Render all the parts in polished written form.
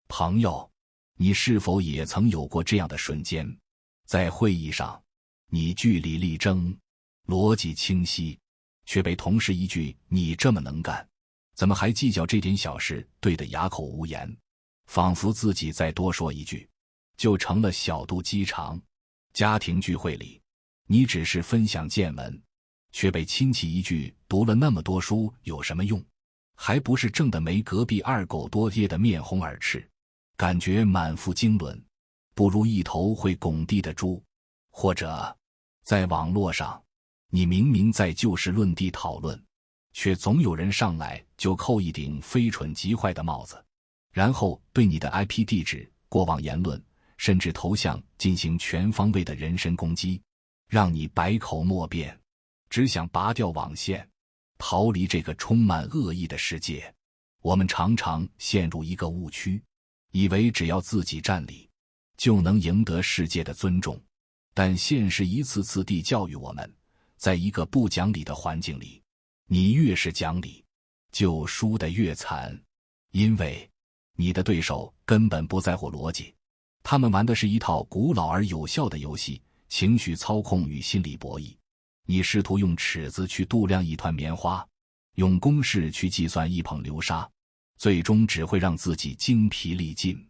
朋友，你是否也曾有过这样的瞬间？在会议上，你据理力争，逻辑清晰，却被同事一句“你这么能干，怎么还计较这点小事”对得哑口无言，仿佛自己再多说一句，就成了小肚鸡肠。家庭聚会里，你只是分享见闻，却被亲戚一句“读了那么多书有什么用”，还不是挣得没隔壁二狗多噎得面红耳赤，感觉满腹经纶，不如一头会拱地的猪。或者在网络上，你明明在就事论地讨论，却总有人上来就扣一顶非蠢即坏的帽子，然后对你的 IP 地址、过往言论甚至头像进行全方位的人身攻击，让你百口莫辩，只想拔掉网线，逃离这个充满恶意的世界。我们常常陷入一个误区，以为只要自己占理，就能赢得世界的尊重。但现实一次次地教育我们，在一个不讲理的环境里，你越是讲理，就输得越惨。因为你的对手根本不在乎逻辑，他们玩的是一套古老而有效的游戏，情绪操控与心理博弈。你试图用尺子去度量一团棉花，用公式去计算一捧流沙，最终只会让自己精疲力尽，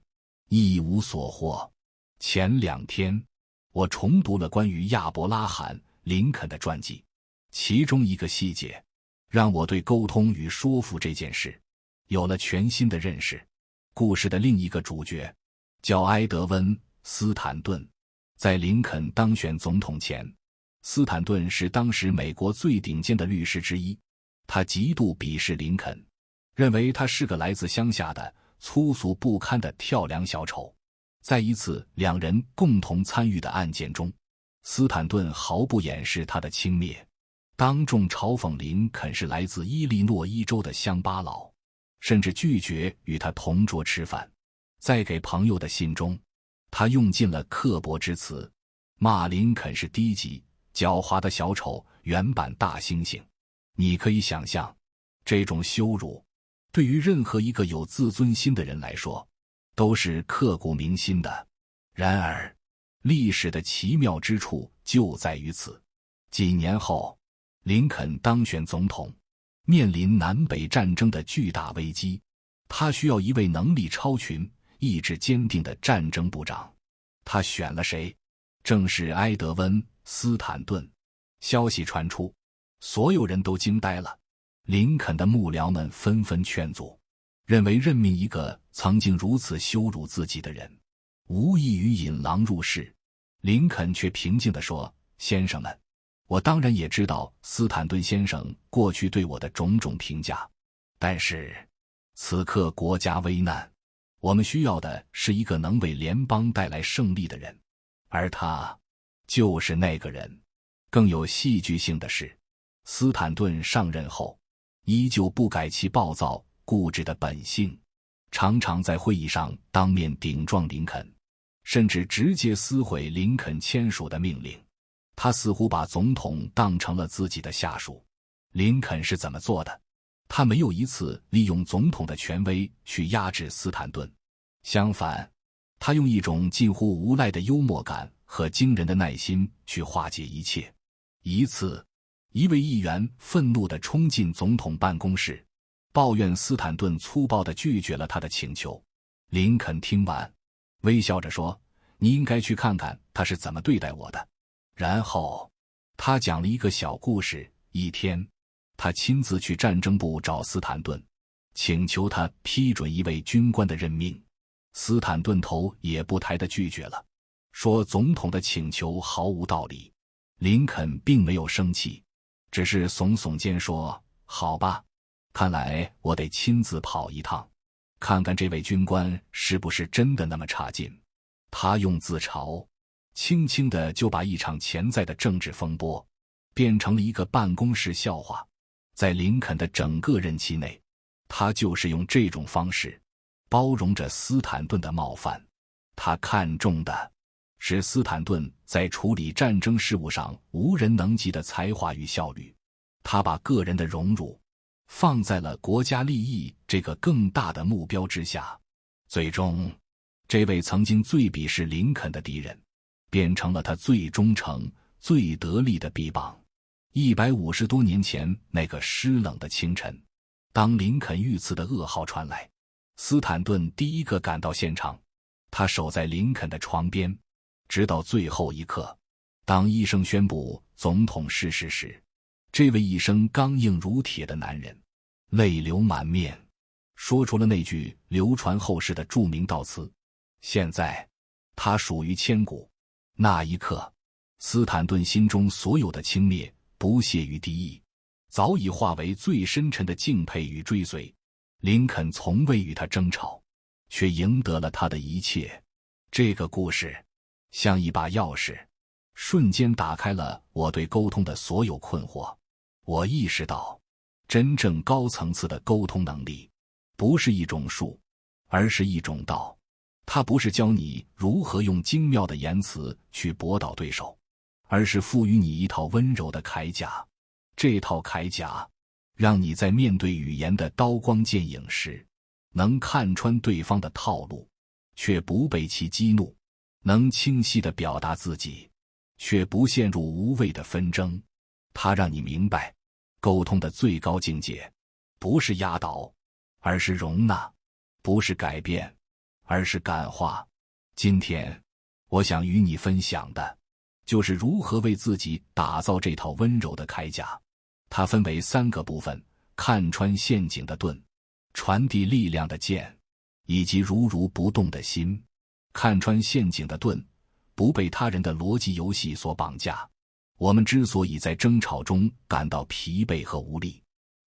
一无所获。前2天，我重读了关于亚伯拉罕·林肯的传记，其中一个细节让我对沟通与说服这件事有了全新的认识。故事的另一个主角叫埃德温·斯坦顿。在林肯当选总统前，斯坦顿是当时美国最顶尖的律师之一。他极度鄙视林肯，认为他是个来自乡下的粗俗不堪的跳梁小丑。在一次两人共同参与的案件中，斯坦顿毫不掩饰他的轻蔑，当众嘲讽林肯是来自伊利诺伊州的乡巴佬，甚至拒绝与他同桌吃饭。在给朋友的信中，他用尽了刻薄之词，骂林肯是低级、狡猾的小丑、原版大猩猩。你可以想象，这种羞辱对于任何一个有自尊心的人来说都是刻骨铭心的。然而，历史的奇妙之处就在于此。几年后，林肯当选总统，面临南北战争的巨大危机，他需要一位能力超群、意志坚定的战争部长。他选了谁？正是埃德温·斯坦顿。消息传出，所有人都惊呆了。林肯的幕僚们纷纷劝阻，认为任命一个曾经如此羞辱自己的人，无异于引狼入室。林肯却平静地说：“先生们，我当然也知道斯坦顿先生过去对我的种种评价，但是此刻国家危难，我们需要的是一个能为联邦带来胜利的人，而他就是那个人。”更有戏剧性的是，斯坦顿上任后依旧不改其暴躁固执的本性，常常在会议上当面顶撞林肯，甚至直接撕毁林肯签署的命令。他似乎把总统当成了自己的下属。林肯是怎么做的？他没有一次利用总统的权威去压制斯坦顿，相反，他用一种近乎无赖的幽默感和惊人的耐心去化解一切。一次，一位议员愤怒地冲进总统办公室，抱怨斯坦顿粗暴地拒绝了他的请求。林肯听完，微笑着说：“你应该去看看他是怎么对待我的。”然后，他讲了一个小故事。一天，他亲自去战争部找斯坦顿，请求他批准一位军官的任命。斯坦顿头也不抬地拒绝了，说总统的请求毫无道理。林肯并没有生气，只是耸耸肩说：“好吧，看来我得亲自跑一趟，看看这位军官是不是真的那么差劲。”他用自嘲轻轻地就把一场潜在的政治风波变成了一个办公室笑话。在林肯的整个任期内，他就是用这种方式包容着斯坦顿的冒犯。他看重的是斯坦顿在处理战争事务上无人能及的才华与效率，他把个人的荣辱放在了国家利益这个更大的目标之下。最终，这位曾经最鄙视林肯的敌人，变成了他最忠诚、最得力的臂膀。150多年前那个湿冷的清晨，当林肯遇刺的噩耗传来，斯坦顿第一个赶到现场。他守在林肯的床边，直到最后一刻。当医生宣布总统逝世时，这位一生刚硬如铁的男人泪流满面，说出了那句流传后世的著名悼词：现在他属于千古。那一刻，斯坦顿心中所有的轻蔑、不屑与敌意，早已化为最深沉的敬佩与追随。林肯从未与他争吵，却赢得了他的一切。这个故事像一把钥匙，瞬间打开了我对沟通的所有困惑。我意识到，真正高层次的沟通能力不是一种术，而是一种道。它不是教你如何用精妙的言辞去驳倒对手，而是赋予你一套温柔的铠甲。这套铠甲让你在面对语言的刀光剑影时，能看穿对方的套路，却不被其激怒；能清晰地表达自己，却不陷入无谓的纷争。它让你明白，沟通的最高境界不是压倒，而是容纳；不是改变，而是感化。今天我想与你分享的就是如何为自己打造这套温柔的铠甲。它分为3个部分：看穿陷阱的盾，传递力量的剑，以及如如不动的心。看穿陷阱的盾，不被他人的逻辑游戏所绑架。我们之所以在争吵中感到疲惫和无力，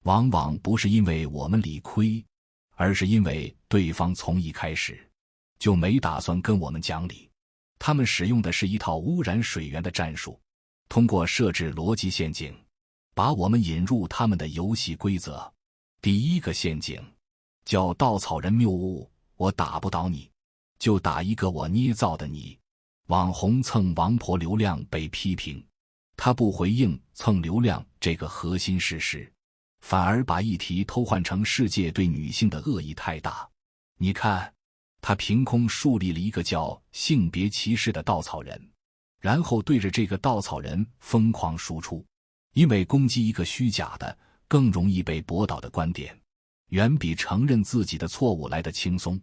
往往不是因为我们理亏，而是因为对方从一开始就没打算跟我们讲理。他们使用的是一套污染水源的战术，通过设置逻辑陷阱，把我们引入他们的游戏规则。第一个陷阱叫稻草人谬误，我打不倒你，就打一个我捏造的你。网红蹭王婆流量被批评，他不回应蹭流量这个核心事实，反而把议题偷换成世界对女性的恶意太大。你看，他凭空树立了一个叫性别歧视的稻草人，然后对着这个稻草人疯狂输出。因为攻击一个虚假的、更容易被驳倒的观点，远比承认自己的错误来得轻松。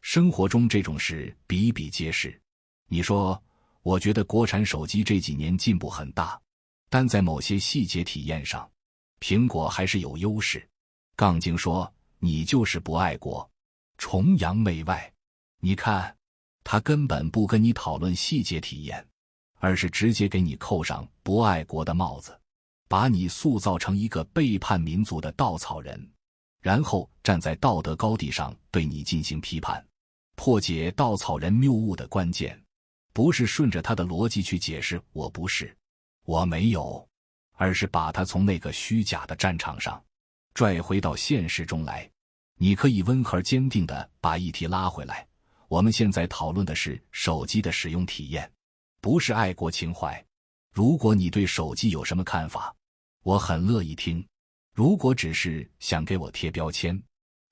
生活中这种事比比皆是。你说，我觉得国产手机这几年进步很大，但在某些细节体验上，苹果还是有优势。杠精说，你就是不爱国，崇洋媚外。你看，他根本不跟你讨论细节体验，而是直接给你扣上不爱国的帽子，把你塑造成一个背叛民族的稻草人，然后站在道德高地上对你进行批判。破解稻草人谬误的关键，不是顺着他的逻辑去解释我不是，我没有，而是把他从那个虚假的战场上拽回到现实中来。你可以温和坚定地把议题拉回来，我们现在讨论的是手机的使用体验，不是爱国情怀。如果你对手机有什么看法，我很乐意听。如果只是想给我贴标签，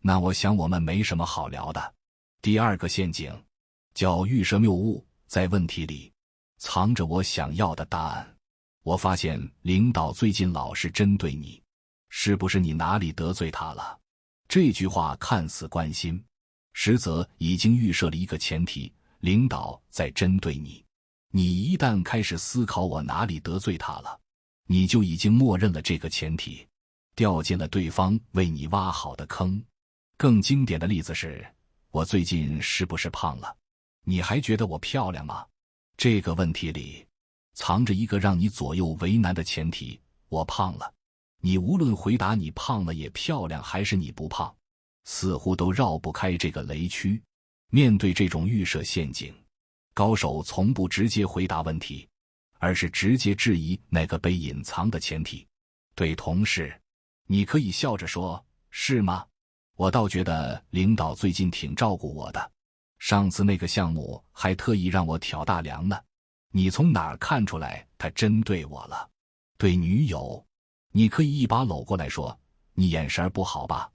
那我想我们没什么好聊的。第二个陷阱叫预设谬误，在问题里藏着我想要的答案。我发现领导最近老是针对你，是不是你哪里得罪他了？这句话看似关心，实则已经预设了一个前提，领导在针对你。你一旦开始思考我哪里得罪他了，你就已经默认了这个前提，掉进了对方为你挖好的坑。更经典的例子是，我最近是不是胖了？你还觉得我漂亮吗？这个问题里藏着一个让你左右为难的前提，我胖了。你无论回答你胖了也漂亮还是你不胖，似乎都绕不开这个雷区。面对这种预设陷阱，高手从不直接回答问题，而是直接质疑那个被隐藏的前提。对同事，你可以笑着说，是吗？我倒觉得领导最近挺照顾我的，上次那个项目还特意让我挑大梁呢。你从哪儿看出来他针对我了？对女友，你可以一把搂过来说，你眼神不好吧？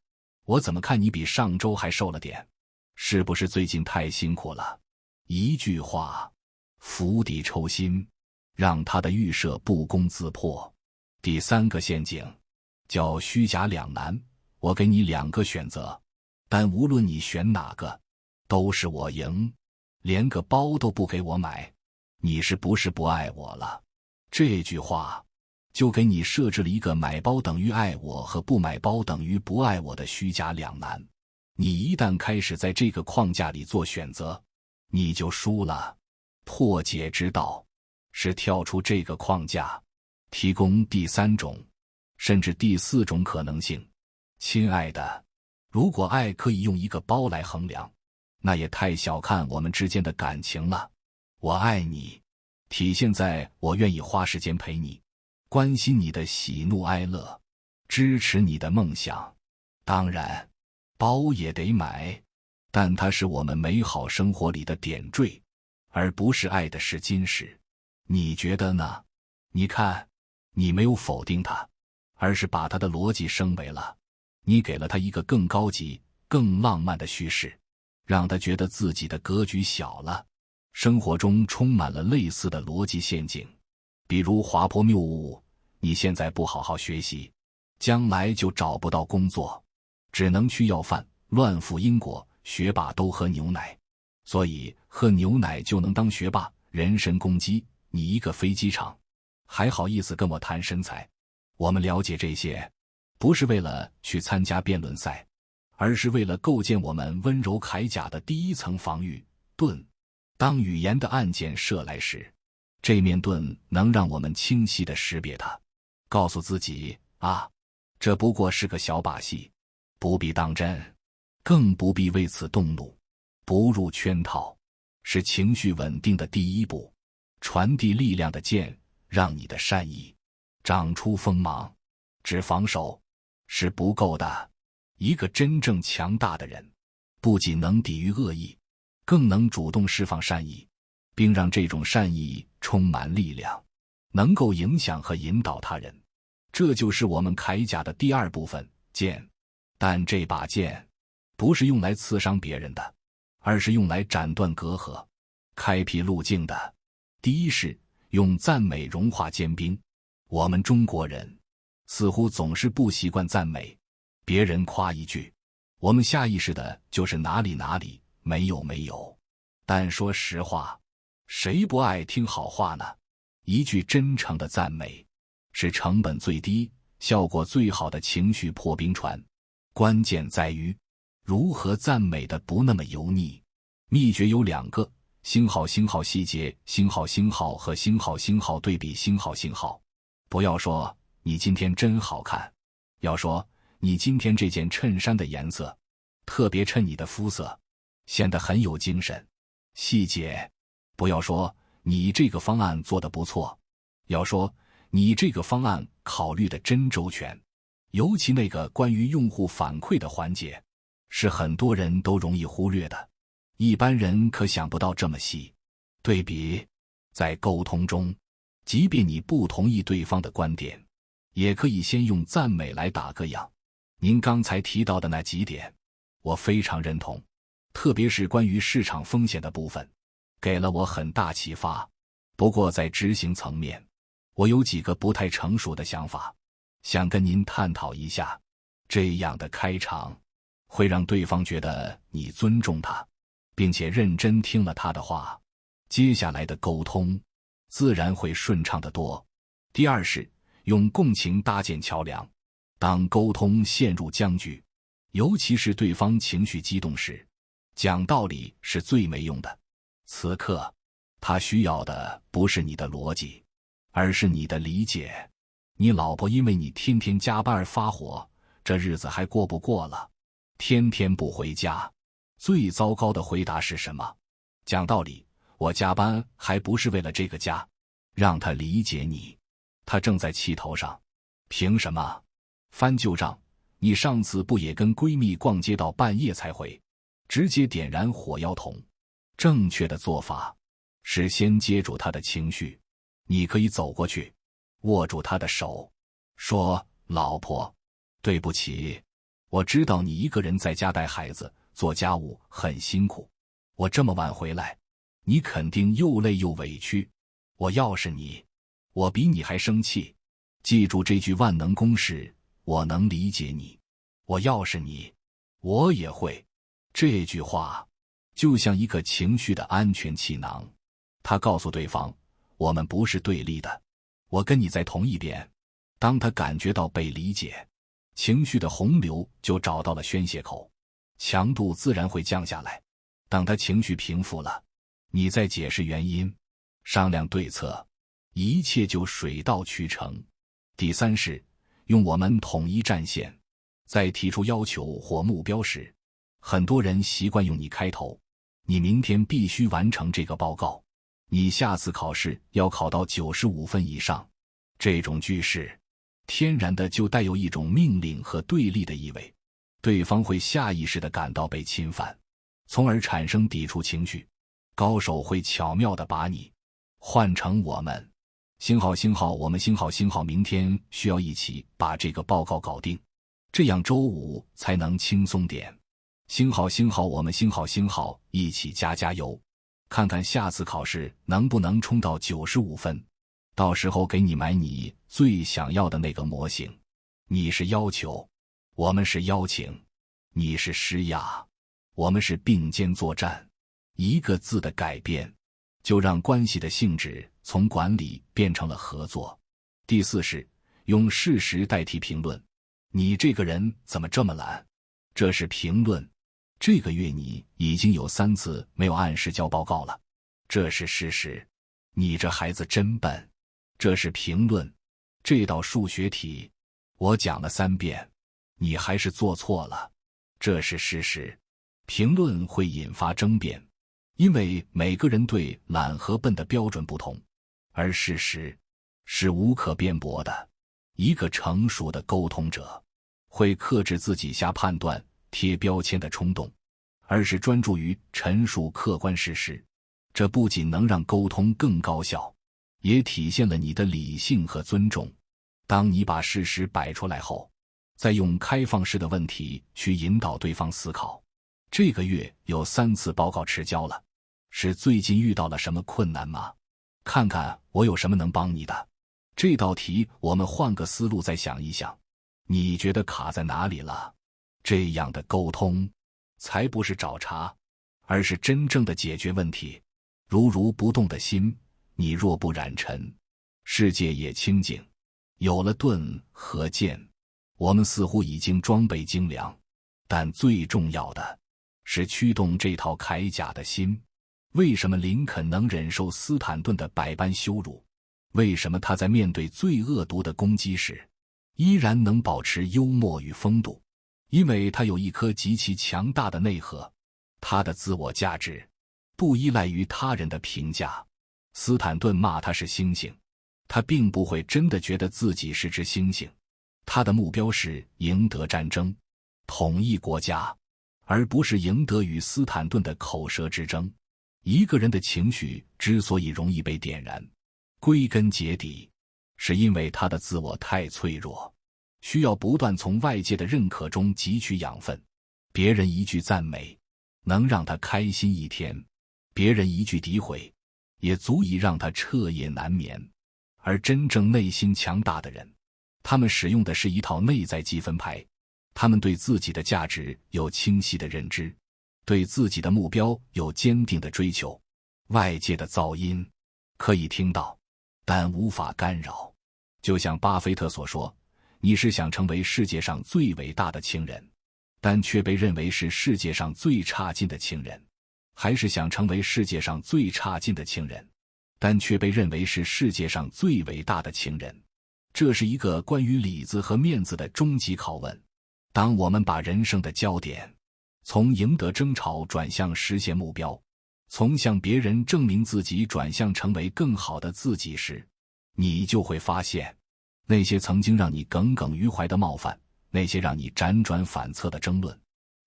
我怎么看你比上周还瘦了点？是不是最近太辛苦了？一句话，釜底抽薪，让他的预设不攻自破。第3个陷阱叫虚假两难，我给你2个选择，但无论你选哪个，都是我赢，连个包都不给我买，你是不是不爱我了？这句话就给你设置了一个买包等于爱我和不买包等于不爱我的虚假两难。你一旦开始在这个框架里做选择，你就输了。破解之道是跳出这个框架，提供第3种甚至第4种可能性。亲爱的，如果爱可以用一个包来衡量，那也太小看我们之间的感情了。我爱你，体现在我愿意花时间陪你，关心你的喜怒哀乐，支持你的梦想。当然，包也得买，但它是我们美好生活里的点缀，而不是爱的试金石。你觉得呢？你看，你没有否定它，而是把它的逻辑升维了。你给了他一个更高级、更浪漫的叙事，让他觉得自己的格局小了。生活中充满了类似的逻辑陷阱，比如滑坡谬误：你现在不好好学习，将来就找不到工作，只能去要饭。乱赋因果：学霸都喝牛奶，所以喝牛奶就能当学霸。人身攻击：你一个飞机场，还好意思跟我谈身材？我们了解这些，不是为了去参加辩论赛，而是为了构建我们温柔铠甲的第1层防御盾。当语言的暗箭射来时，这面盾能让我们清晰地识别它，告诉自己啊，这不过是个小把戏，不必当真，更不必为此动怒。不入圈套是情绪稳定的第1步，传递力量的箭让你的善意长出锋芒。只防守是不够的，一个真正强大的人不仅能抵御恶意，更能主动释放善意，并让这种善意充满力量，能够影响和引导他人。这就是我们铠甲的第2部分，剑。但这把剑不是用来刺伤别人的，而是用来斩断隔阂、开辟路径的。第1是用赞美融化坚冰。我们中国人似乎总是不习惯赞美，别人夸一句，我们下意识的就是哪里哪里，没有没有。但说实话，谁不爱听好话呢？一句真诚的赞美是成本最低、效果最好的情绪破冰船。关键在于如何赞美的不那么油腻。秘诀有2个：星号星号细节，星号星号和星号星号对比，星号星号。不要说你今天真好看，要说你今天这件衬衫的颜色特别衬你的肤色，显得很有精神。细节，不要说你这个方案做得不错，要说你这个方案考虑得真周全。尤其那个关于用户反馈的环节，是很多人都容易忽略的，一般人可想不到这么细。对比，在沟通中，即便你不同意对方的观点，也可以先用赞美来打个样。您刚才提到的那几点，我非常认同，特别是关于市场风险的部分，给了我很大启发。不过在执行层面，我有几个不太成熟的想法，想跟您探讨一下。这样的开场会让对方觉得你尊重他，并且认真听了他的话，接下来的沟通自然会顺畅得多。第2是用共情搭建桥梁。当沟通陷入僵局，尤其是对方情绪激动时，讲道理是最没用的。此刻他需要的不是你的逻辑，而是你的理解。你老婆因为你天天加班而发火，这日子还过不过了？天天不回家，最糟糕的回答是什么？讲道理，我加班还不是为了这个家。让他理解你，他正在气头上。凭什么？翻旧账，你上次不也跟闺蜜逛街到半夜才回？直接点燃火药桶。正确的做法是先接住他的情绪，你可以走过去，握住他的手，说：老婆，对不起，我知道你一个人在家带孩子，做家务很辛苦，我这么晚回来，你肯定又累又委屈。我要是你，我比你还生气。记住这句万能公式，我能理解你。我要是你，我也会。这句话就像一个情绪的安全气囊，他告诉对方，我们不是对立的，我跟你在同一边。当他感觉到被理解，情绪的洪流就找到了宣泄口，强度自然会降下来。等他情绪平复了，你再解释原因，商量对策，一切就水到渠成。第三是用我们统一战线。在提出要求或目标时，很多人习惯用你开头，你明天必须完成这个报告，你下次考试要考到95分以上。这种句式天然的就带有一种命令和对立的意味，对方会下意识地感到被侵犯，从而产生抵触情绪。高手会巧妙地把你换成我们，星号星号我们星号星号，明天需要一起把这个报告搞定，这样周五才能轻松点。星号星号我们星号星号，一起加油，看看下次考试能不能冲到95分。到时候给你买你最想要的那个模型。你是要求，我们是邀请；你是施压，我们是并肩作战。一个字的改变，就让关系的性质从管理变成了合作。第四是用事实代替评论。你这个人怎么这么懒？这是评论。这个月你已经有3次没有按时交报告了，这是事实。你这孩子真笨，这是评论。这道数学题我讲了3遍，你还是做错了，这是事实。评论会引发争辩，因为每个人对懒和笨的标准不同，而事实是无可辩驳的。一个成熟的沟通者会克制自己下判断、贴标签的冲动，而是专注于陈述客观事实。这不仅能让沟通更高效，也体现了你的理性和尊重。当你把事实摆出来后，再用开放式的问题去引导对方思考。这个月有3次报告迟交了，是最近遇到了什么困难吗？看看我有什么能帮你的。这道题我们换个思路再想一想，你觉得卡在哪里了？这样的沟通才不是找茬，而是真正的解决问题。如不动的心，你若不染尘，世界也清净。有了盾和剑，我们似乎已经装备精良，但最重要的是驱动这套铠甲的心。为什么林肯能忍受斯坦顿的百般羞辱？为什么他在面对最恶毒的攻击时依然能保持幽默与风度？因为他有一颗极其强大的内核，他的自我价值不依赖于他人的评价。斯坦顿骂他是猩猩，他并不会真的觉得自己是只猩猩。他的目标是赢得战争，统一国家，而不是赢得与斯坦顿的口舌之争。一个人的情绪之所以容易被点燃，归根结底是因为他的自我太脆弱，需要不断从外界的认可中汲取养分。别人一句赞美能让他开心一天，别人一句诋毁也足以让他彻夜难眠。而真正内心强大的人，他们使用的是一套内在积分牌，他们对自己的价值有清晰的认知，对自己的目标有坚定的追求。外界的噪音可以听到，但无法干扰。就像巴菲特所说，你是想成为世界上最伟大的情人，但却被认为是世界上最差劲的情人，还是想成为世界上最差劲的情人，但却被认为是世界上最伟大的情人？这是一个关于里子和面子的终极拷问。当我们把人生的焦点从赢得争吵转向实现目标，从向别人证明自己转向成为更好的自己时，你就会发现，那些曾经让你耿耿于怀的冒犯，那些让你辗转反侧的争论，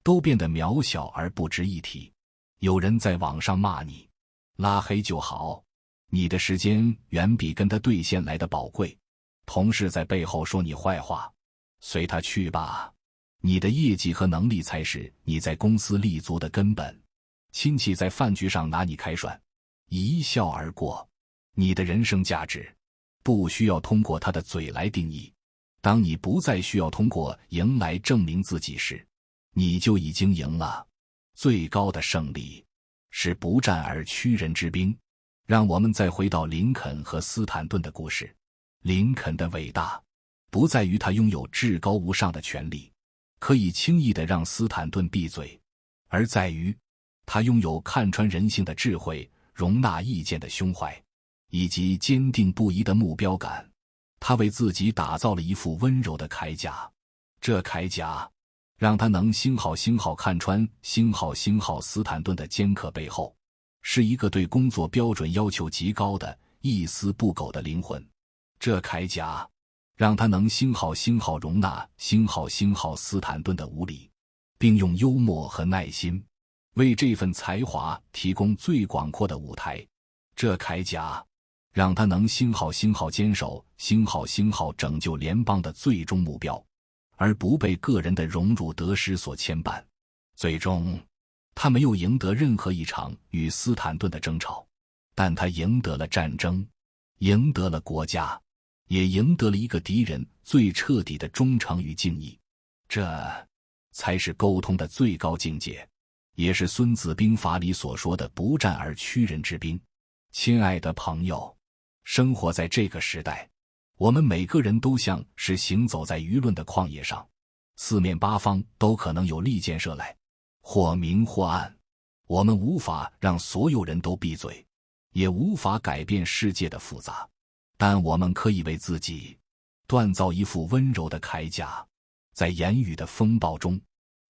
都变得渺小而不值一提。有人在网上骂你，拉黑就好，你的时间远比跟他对线来的宝贵。同事在背后说你坏话，随他去吧。你的业绩和能力才是你在公司立足的根本。亲戚在饭局上拿你开涮，一笑而过。你的人生价值不需要通过他的嘴来定义。当你不再需要通过赢来证明自己时，你就已经赢了。最高的胜利是不战而屈人之兵。让我们再回到林肯和斯坦顿的故事。林肯的伟大不在于他拥有至高无上的权力，可以轻易地让斯坦顿闭嘴，而在于他拥有看穿人性的智慧、容纳意见的胸怀，以及坚定不移的目标感。他为自己打造了一副温柔的铠甲，这铠甲让他能星号看穿星号斯坦顿的尖刻背后，是一个对工作标准要求极高的一丝不苟的灵魂。这铠甲让他能星号容纳星号斯坦顿的无理，并用幽默和耐心为这份才华提供最广阔的舞台。这铠甲让他能星号坚守星号拯救联邦的最终目标，而不被个人的荣辱得失所牵绊。最终他没有赢得任何一场与斯坦顿的争吵，但他赢得了战争，赢得了国家，也赢得了一个敌人最彻底的忠诚与敬意。这才是沟通的最高境界，也是孙子兵法里所说的不战而屈人之兵。亲爱的朋友，生活在这个时代，我们每个人都像是行走在舆论的旷野上，四面八方都可能有利箭射来，或明或暗。我们无法让所有人都闭嘴，也无法改变世界的复杂，但我们可以为自己锻造一副温柔的铠甲，在言语的风暴中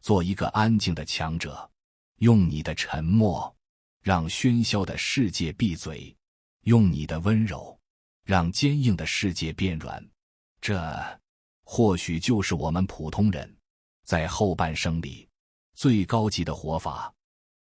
做一个安静的强者，用你的沉默让喧嚣的世界闭嘴，用你的温柔让坚硬的世界变软。这或许就是我们普通人在后半生里最高级的活法。